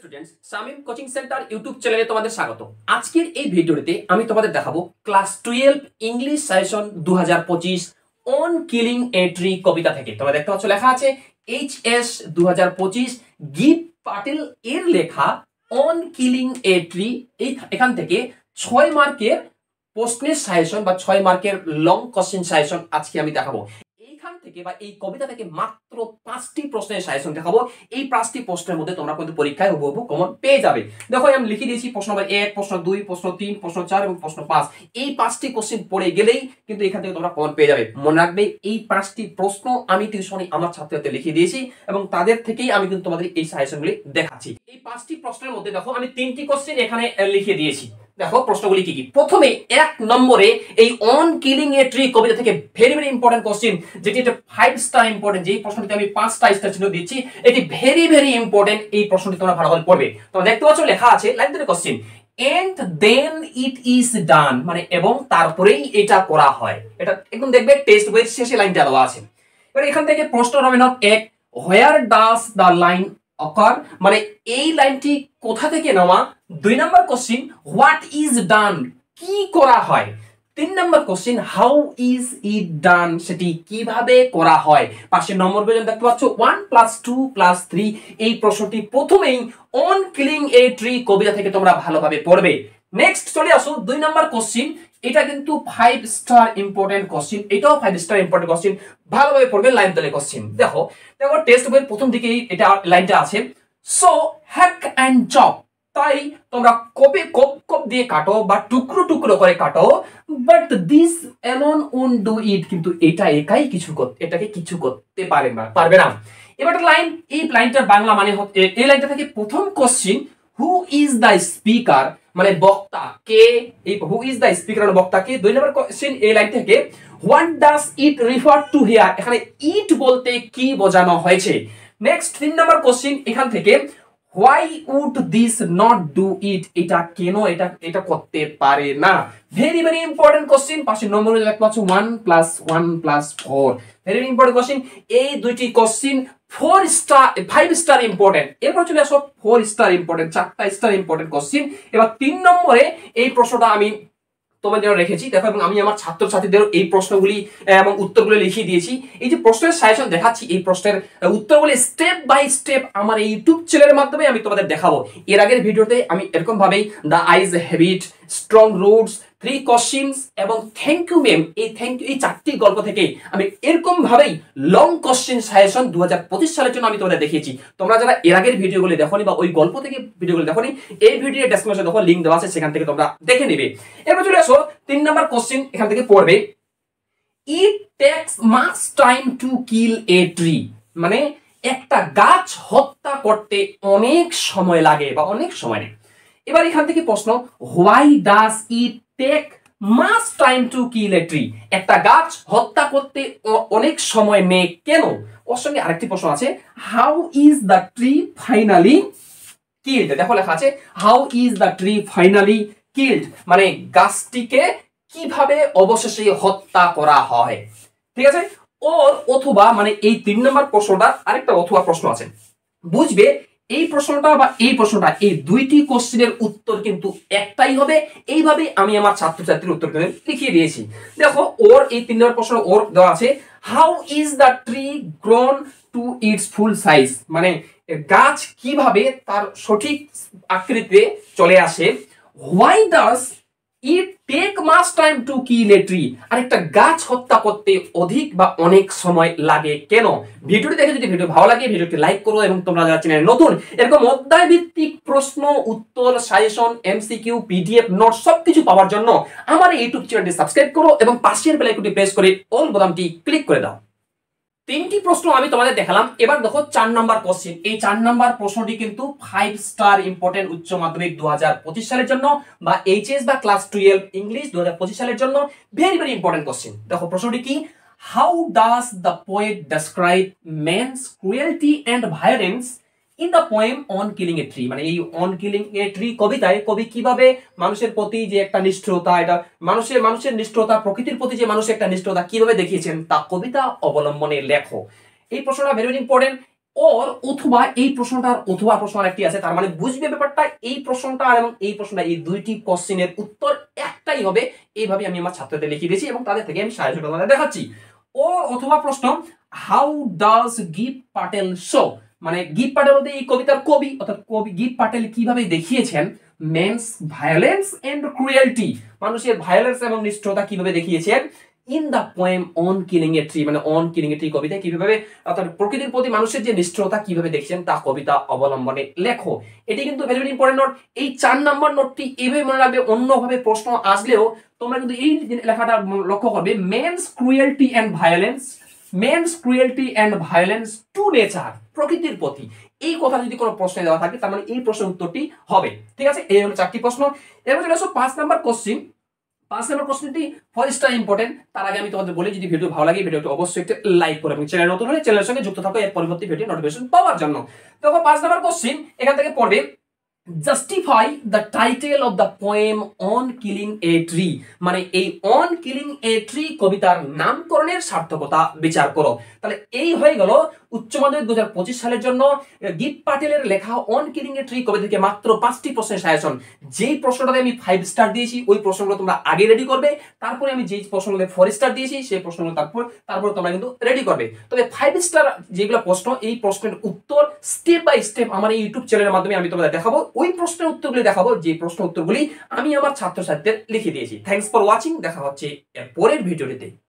Students, Shamim coaching centre YouTube চ্যানেলে তোমাদের স্বাগত। আজকের এই ভিডিওতে আমি তোমাদের দেখাবো class 12 English suggestion 2025 on killing a tree কবিতা থেকে। তোমরা দেখতে পাচ্ছ লেখা আছে HS 2025 গিভ পাটিল এর লেখা অন কিলিং এ ট্রি। এখান থেকে 6 মার্কের প্রশ্নের সাজেশন বা 6 মার্কের লং কোশ্চেন সাজেশন আজকে আমি দেখাবো। এইখান থেকে বা এই কবিতা থেকে মাত্র 5টি প্রশ্নের সাজেশন দেখাবো। এই 5টি প্রশ্নের মধ্যে তোমরা কিন্তু পরীক্ষায় হুবহু কমন পেয়ে যাবে। দেখো আমি লিখে দিয়েছি প্রশ্ন নম্বর 1, প্রশ্ন 2, প্রশ্ন 3, প্রশ্ন 4 এবং প্রশ্ন 5। এই 5টি কোশ্চেন পড়ে গেলেই কিন্তু এখান থেকে তোমরা কমন পেয়ে যাবে। মনে রাখবে এই 5টি প্রশ্ন আমি টিউশনে আমার ছাত্রদের লিখে দিয়েছি এবং তাদের থেকেই আমি কিন্তু তোমাদের এই সাজেশনগুলি দেখাচ্ছি। এই 5টি প্রশ্নের মধ্যে দেখো আমি 3টি কোশ্চেন এখানে লিখে দিয়েছি। দেখো প্রশ্নগুলি কি কি। প্রথমে 1 নম্বরে এই অন কিলিং এ ট্রি কবিতা থেকে ভেরি ভেরি ইম্পর্টেন্ট কোশ্চেন, যেটি একটা 5 স্টার ইম্পর্টেন্ট, যেই প্রশ্নটিতে আমি 5টা স্টার চিহ্ন দিচ্ছি, এটি ভেরি ভেরি ইম্পর্টেন্ট। এই প্রশ্নটি তোমরা ভালো করে পড়বে। তোমরা দেখতে পাচ্ছ লেখা আছে লাইন ধরে question and then it is done, মানে এবং তারপরেই এটা করা হয়। এটা একদম দেখবে টেক্সট বইয়ের শেষে লাইনটা দেওয়া আছে। এবার এখান থেকে প্রশ্ন হবে না 1 হোয়ার ডাজ দ্য লাইন অকার, মানে এই লাইনটি কোথা থেকে নেওয়া। 2 নম্বর কোশ্চেন হোয়াট ইজ ডান, কি করা হয়। 3 নম্বর কোশ্চেন হাউ ইজ ইট ডান, সেটি কিভাবে করা হয়। পাশের নম্বর পর্যন্ত দেখতে পাচ্ছ 1 + 2 + 3। এই প্রশ্নটি প্রথমেই অন কিলিং এ ট্রি কবিতা থেকে তোমরা ভালোভাবে পড়বে। নেক্সট চলে আসো 2 নম্বর কোশ্চেন। এটা কিন্তু 5 স্টার ইম্পর্টেন্ট কোশ্চেন, এটাও 5 স্টার ইম্পর্টেন্ট কোশ্চেন, ভালোভাবে পড়বে। লাইন তলে কোশ্চেন দেখো টেক্সট বইয়ের প্রথম দিকেই এটা লাইনটা আছে, সো হ্যাক এন্ড চপ, তাই তোমরা কপে কপ দিয়ে কাটো বা টুকরো টুকরো করে কাটো, but this alone won't do it, কিন্তু এটা একাই এটাকে কিছু করতে পারবে না। এবার লাইন, এই লাইনটার বাংলা মানে এই লাইনটা থেকে প্রথম question who is the speaker, মানে বক্তা কে। এই হু ইজ দ্য স্পিকার মানে বক্তা কে। 2 নম্বর কোশ্চেন এই লাইন থেকে what does it refer to here, এখানে ইট বলতে কি বোঝানো হয়েছে। নেক্সট 3 নম্বর কোশ্চেন এখান থেকে why would this not do it, এটা কেন এটা করতে পারে না। Very very important question. পাশের নম্বরে দেখতে পাচ্ছ 1 + 1 + 4। Very important question. এই দুইটি কোশ্চেন 4 স্টার 5 স্টার ইম্পর্টেন্ট। এরপর চলে আসো 4 স্টার ইম্পর্টেন্ট, 4টা স্টার ইম্পর্টেন্ট কোশ্চেন। এবার 3 নম্বরে এই প্রশ্নটা আমি তোমাদের জন্য রেখেছি দেখো, এবং আমি আমার ছাত্রছাত্রীদের এই প্রশ্নগুলি এবং উত্তরগুলো লিখিয়ে দিয়েছি। এই যে প্রশ্নের সাজেশন দেখাচ্ছি, এই প্রশ্নের উত্তরগুলি স্টেপ বাই স্টেপ আমার এই ইউটিউব চ্যানেলের মাধ্যমে আমি তোমাদের দেখাবো। এর আগের ভিডিওতে আমি এরকম ভাবেই the eyes have it, strong roots, 3 questions এবং থ্যাংক ইউ ম্যাম, এই 4টি গল্প থেকে আমি এরকম ভাবেই লং কোশ্চেন সাজেশন 2025 সালের জন্য আমি তোমাদের দেখিয়েছি। তোমরা যারা এর আগের ভিডিওগুলি দেখোনি বা ওই গল্প থেকে ভিডিওগুলি দেখোনি, এই ভিডিও ডেসক্রিপশনে দেখো লিংক দেওয়া আছে, সেখান থেকে তোমরা দেখে নেবে। এরপর চলে আসো 3 নম্বর কোশ্চেন এখান থেকে পড়বে ইট tax much time to kill a tree, মানে একটা গাছ হত্যা করতে অনেক সময় লাগে বা অনেক সময় নেয়। এবার এখান থেকে প্রশ্ন why does it take much time to kill a tree, একটা গাছ হত্যা করতে অনেক সময় নেয় কেন। ওর সঙ্গে আরেকটি প্রশ্ন আছে how is the tree finally killed, দেখো লেখা আছে how is the tree finally killed, মানে গাছটিকে কিভাবে অবশেষে হত্যা করা হয়। ঠিক আছে, অথবা মানে এই 3 নম্বর প্রশ্নটা আরেকটা অথবা প্রশ্ন আছে, বুঝবে এই প্রশ্নটা বা এই প্রশ্নটা, এই দুইটি কোশ্চেনের উত্তর কিন্তু একটাই হবে। এইভাবে আমি আমার ছাত্রছাত্রীর উত্তর লিখিয়ে দিয়েছি। দেখো এই 3 নম্বর প্রশ্ন দেওয়া আছে how is the tree grown to its full size, মানে গাছ কিভাবে তার সঠিক আকৃতিতে চলে আসে। Why does it take much time to kill a tree, আরেকটা গাছ হত্যা করতে অধিক বা অনেক সময় লাগে কেন। ভিডিওটি দেখে যদি ভিডিও ভালো লাগে ভিডিওটি লাইক করো, এবং তোমরা যারা চ্যানেলে নতুন এরকম অধ্যায় ভিত্তিক প্রশ্ন উত্তর সাজেশন এমসিকিউ পিডিএফ নোট সবকিছু পাওয়ার জন্য আমার এই ইউটিউব চ্যানেলটি সাবস্ক্রাইব করো এবং পাশের বেল আইকনটি প্রেস করে অল বোতামটি ক্লিক করে দাও। 3টি প্রশ্ন আমি তোমাদের দেখালাম। এবার দেখো 4 নম্বর কোশ্চেন। এই 4 নম্বর প্রশ্নটি কিন্তু 5 স্টার ইম্পর্টেন্ট উচ্চ মাধ্যমিক 2025 সালের জন্য বা এইচএস বা ক্লাস 12 ইংলিশ 2025 সালের জন্য ভেরি ভেরি ইম্পর্টেন্ট কোশ্চেন। দেখো প্রশ্নটি কি how does the poet describe men's cruelty and violence in the poem on killing a tree, মানে এই অন কিলিং এ ট্রি কবিতায় কবি কিভাবে মানুষের প্রতি যে একটা নিষ্ঠুরতা, এটা মানুষের নিষ্ঠুরতা, প্রকৃতির প্রতি যে মানুষের একটা নিষ্ঠুরতা কিভাবে দেখিয়েছেন তা কবিতা অবলম্বনে লেখো। এই প্রশ্নটা ভেরি ভেরি ইম্পর্টেন্ট। ওর অথবা এই প্রশ্নটার অথবা প্রশ্ন একটি আছে, তার মানে বুঝবে ব্যাপারটা এই প্রশ্নটা এবং এই প্রশ্নটা এই দুইটি কোশ্চেনের উত্তর একটাই হবে। এইভাবে আমি আমার ছাত্রদের লিখে দিয়েছি এবং তাদের থেকে আমি সাহায্য দেখাচ্ছি। ও অথবা প্রশ্ন, how does give Patel show, মানে গিভ পাটেল বলতে এই কবিতার কবি অর্থাৎ কবি গিভ পাটেল কিভাবে দেখিয়েছেন মেন্স ভায়োলেন্স এন্ড ক্রুয়েলটি, মানুষের ভায়োলেন্স এবং নিষ্ঠুরতা কিভাবে দেখিয়েছেন in the poem on killing a tree, মানে অন কিলিং এ ট্রি কবিতায় কিভাবে অর্থাৎ প্রকৃতির প্রতি মানুষের যে নিষ্ঠুরতা কিভাবে দেখছেন তা কবিতা অবলম্বনে লেখো। এটি কিন্তু ভেরি ভেরি ইম্পর্টেন্ট নোট। এই 4 নম্বর নোটটি এভাবে মনে রাখবে, অন্যভাবে প্রশ্ন আসলেও তোমরা কিন্তু এই লেখাটা লক্ষ্য করবে, men's cruelty and violence, men's cruelty and violence to nature, প্রকৃতির প্রতি, এই কথা যদি কোনো প্রশ্নে দেওয়া থাকে তার মানে এই প্রশ্নের উত্তরটি হবে। ঠিক আছে, এই হলো 4টি প্রশ্ন। এবার চলে আসো 5 নম্বর কোশ্চেন। 5 নম্বর কোশ্চেনটি ফরেস্টার ইম্পর্টেন্ট। তার আগে আমি তোমাদের বলি, যদি ভিডিও ভালো লাগে ভিডিওটি অবশ্যই একটা লাইক করে এবং চ্যানেল নতুন হলে চ্যানেলের সঙ্গে যুক্ত থাকো এর পরবর্তী ভিডিও নোটিফিকেশন পাওয়ার জন্য। দেখো 5 নম্বর কোশ্চেন এখান থেকে পড়বে, justify the title of the poem on killing a tree, মানে এই অন কিলিং এ ট্রি কবিতার নামকরণের সার্থকতা বিচার করো। তাহলে এই হয়ে গেল উচ্চ মাধ্যমিক 2025 সালের জন্য গিভ পাটেলের লেখা অন কিলিং এ ট্রি কবিতা থেকে মাত্র 5টি প্রশ্নের সাজেশন। যেই প্রশ্নটাতে আমি 5 স্টার দিয়েছি ওই প্রশ্নগুলো তোমরা আগে রেডি করবে, তারপরে আমি যেই প্রশ্নগুলো 4 স্টার দিয়েছি সেই প্রশ্নগুলো তারপর তোমরা কিন্তু রেডি করবে। তবে 5 স্টার যেগুলো প্রশ্ন, এই প্রশ্নের উত্তর স্টেপ বাই স্টেপ আমার এই ইউটিউব চ্যানেলের মাধ্যমে আমি তোমাদের দেখাবো, ওই প্রশ্নের উত্তরগুলি দেখাবো যে প্রশ্ন উত্তরগুলি আমি আমার ছাত্রছাত্রীদের লিখে দিয়েছি। থ্যাঙ্কস ফর ওয়াচিং, দেখা হচ্ছে এর পরের ভিডিওতে।